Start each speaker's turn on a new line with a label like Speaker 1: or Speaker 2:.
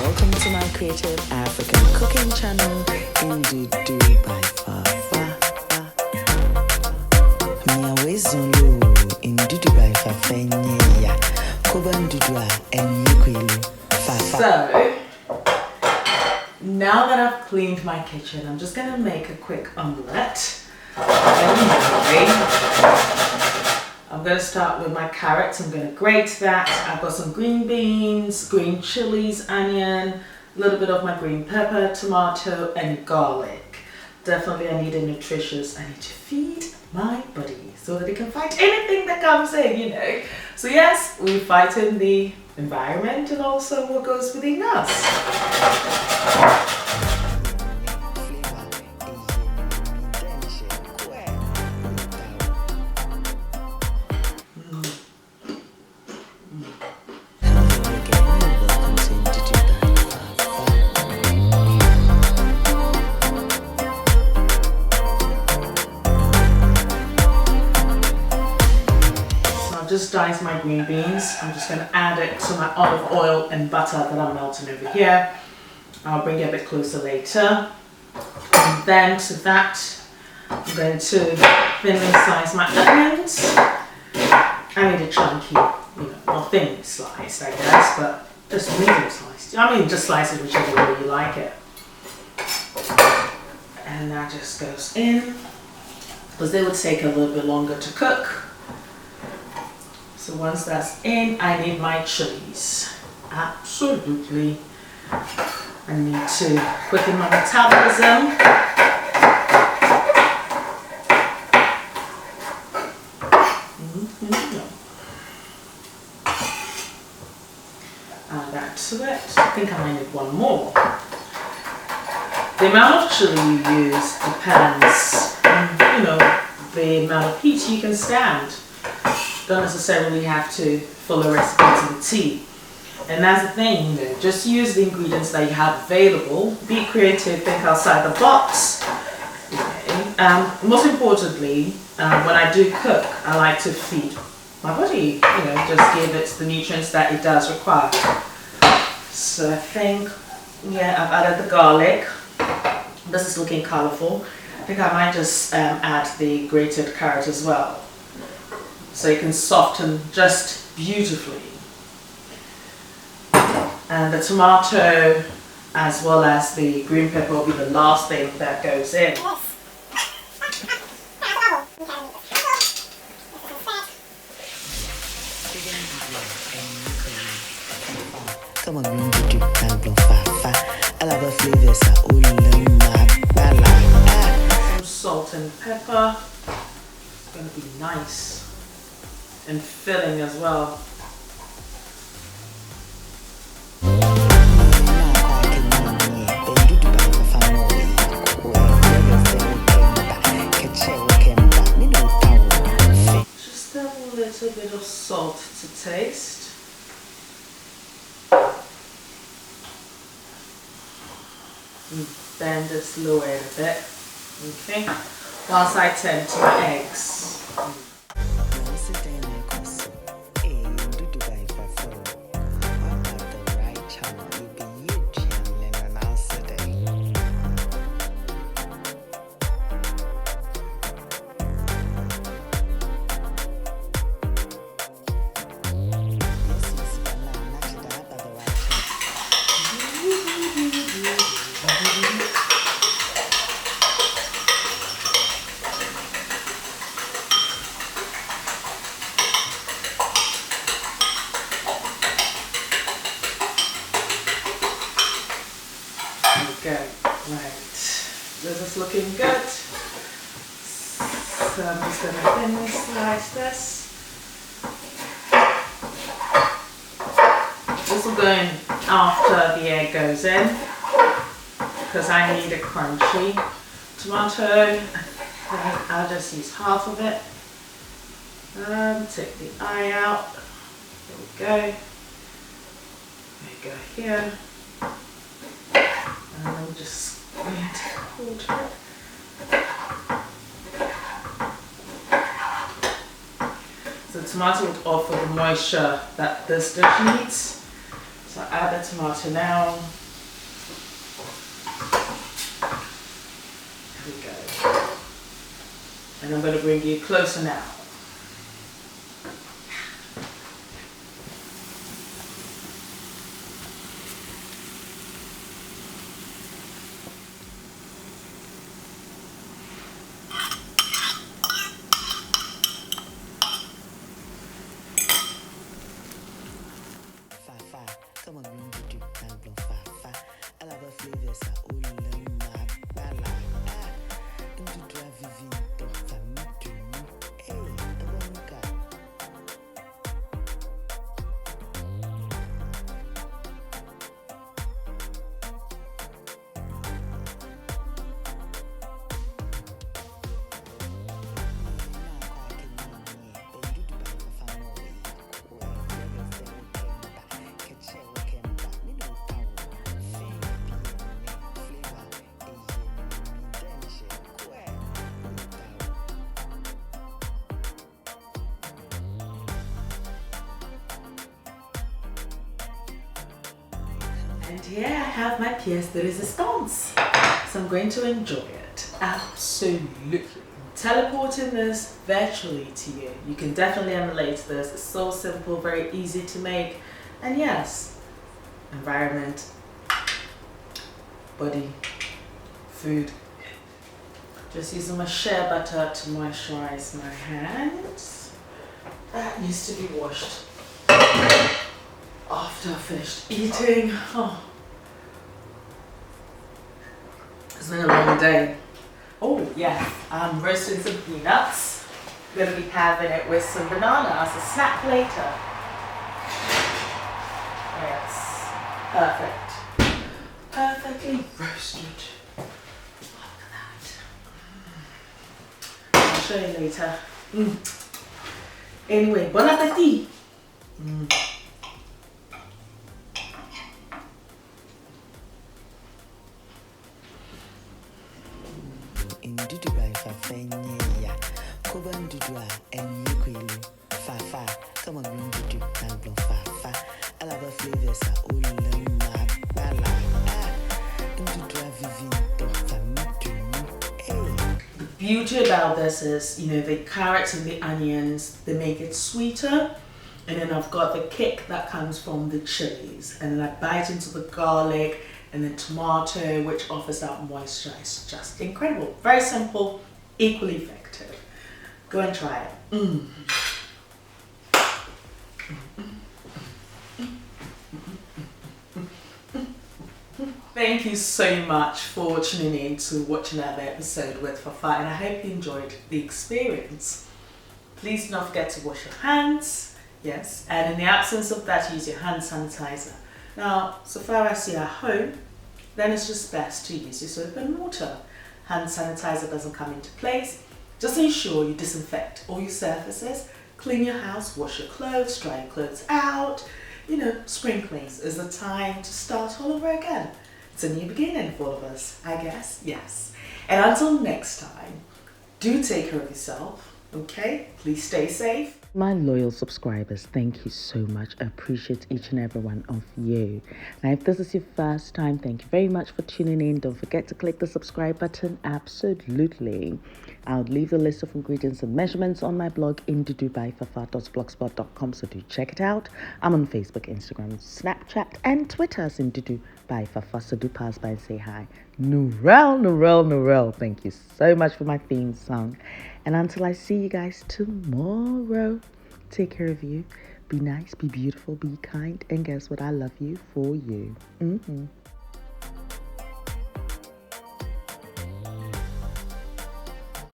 Speaker 1: Welcome to my creative African cooking channel, Ndudu by Fafa. Miawe Zulu, Ndudu by Fafa, Nya, Koba Ndudu, and Yukwelu, Fafa.
Speaker 2: So, now that I've cleaned my kitchen, I'm just gonna make a quick omelette. I'm going to start with my carrots. I'm going to grate that. I've got some green beans, green chilies, onion, a little bit of my green pepper, tomato, and garlic. Definitely I need a nutritious. I need to feed my body so that it can fight anything that comes in, you know. So yes, we fight in the environment and also what goes within us. Just dice my green beans. I'm just going to add it to my olive oil and butter that I'm melting over here. I'll bring it a bit closer later. And then to that, I'm going to thinly slice my onions. I need a chunky, not thinly sliced, I guess, but just medium sliced. I mean, just slice it whichever way you like it. And that just goes in, because they would take a little bit longer to cook. So once that's in, I need my chilies. Absolutely. I need to quicken my metabolism. Add that to it. I think I might need one more. The amount of chili you use depends on, the amount of heat you can stand. Don't necessarily have to follow a recipe to the T. And that's the thing, just use the ingredients that you have available. Be creative, think outside the box. Most importantly, when I do cook, I like to feed my body, just give it the nutrients that it does require. So I think, I've added the garlic. This is looking colorful. I think I might just add the grated carrot as well, so it can soften just beautifully. And the tomato as well as the green pepper will be the last thing that goes in.
Speaker 1: Come on, Ndudu, Fafa. I love the flavors.
Speaker 2: Some salt and pepper. It's going to be nice and filling as well. Just a little bit of salt to taste. And then just lower it a bit. Okay. Whilst I tend to my eggs. Okay, right. This is looking good. So I'm just going to thinly slice this. This will go in after the egg goes in, because I need a crunchy tomato. I'll just use half of it. Take the eye out. There we go. There we go here. And then we'll just quarter it. So the tomato would offer the moisture that this dish needs. So add the tomato now. There we go. And I'm going to bring you closer now.
Speaker 1: Fafa, come on, Ndudu, now blow Fafa. I love her flavors, my bala. Ndudu, Vivian, Dr. Ndudu. Hey, Abonka.
Speaker 2: And here I have my pièce de résistance. So I'm going to enjoy it. Absolutely. Teleporting this virtually to you. You can definitely emulate this. It's so simple, very easy to make. And yes, environment, body, food. Just using my shea butter to moisturize my hands. That needs to be washed after I finished eating. Oh. It's been a long day. Oh yeah, I'm roasting some peanuts. I'm gonna be having it with some banana as a snack later. Yes, perfect. Perfectly roasted. Look at that. I'll show you later. Anyway, bon appetit.
Speaker 1: Ndudu by Fafa ya. Koba Ndudu Kwelu. Fafa, come on, Ndudu, now blow Fafa. I love her flavors, my bala. Ndudu Vivian, Dr. Ndudu. Hey.
Speaker 2: The beauty about this is, you know, the carrots and the onions, they make it sweeter. And then I've got the kick that comes from the chilies. And then I bite into the garlic and the tomato, which offers that moisture. It's just incredible. Very simple, equally effective. Go and try it. Thank you so much for tuning in to watch another episode with Fafa, and I hope you enjoyed the experience. Please do not forget to wash your hands, yes, and in the absence of that, use your hand sanitizer. Now, so far as you're at home, then it's just best to use your soap and water. Hand sanitizer doesn't come into place. Just ensure you disinfect all your surfaces, clean your house, wash your clothes, dry your clothes out. You know, spring cleans is the time to start all over again. It's a new beginning for all of us, I guess, yes. And until next time, do take care of yourself, okay? Please stay safe.
Speaker 3: My loyal subscribers, thank you so much. I appreciate each and every one of you. Now, if this is your first time, thank you very much for tuning in. Don't forget to click the subscribe button. Absolutely. I'll leave the list of ingredients and measurements on my blog, ndudubyfafa.blogspot.com, so do check it out. I'm on Facebook, Instagram, Snapchat, and Twitter as Ndudu by Fafa, so do pass by and say hi. Nourel. Thank you so much for my theme song. And until I see you guys tomorrow, take care of you. Be nice, be beautiful, be kind. And guess what? I love you for you.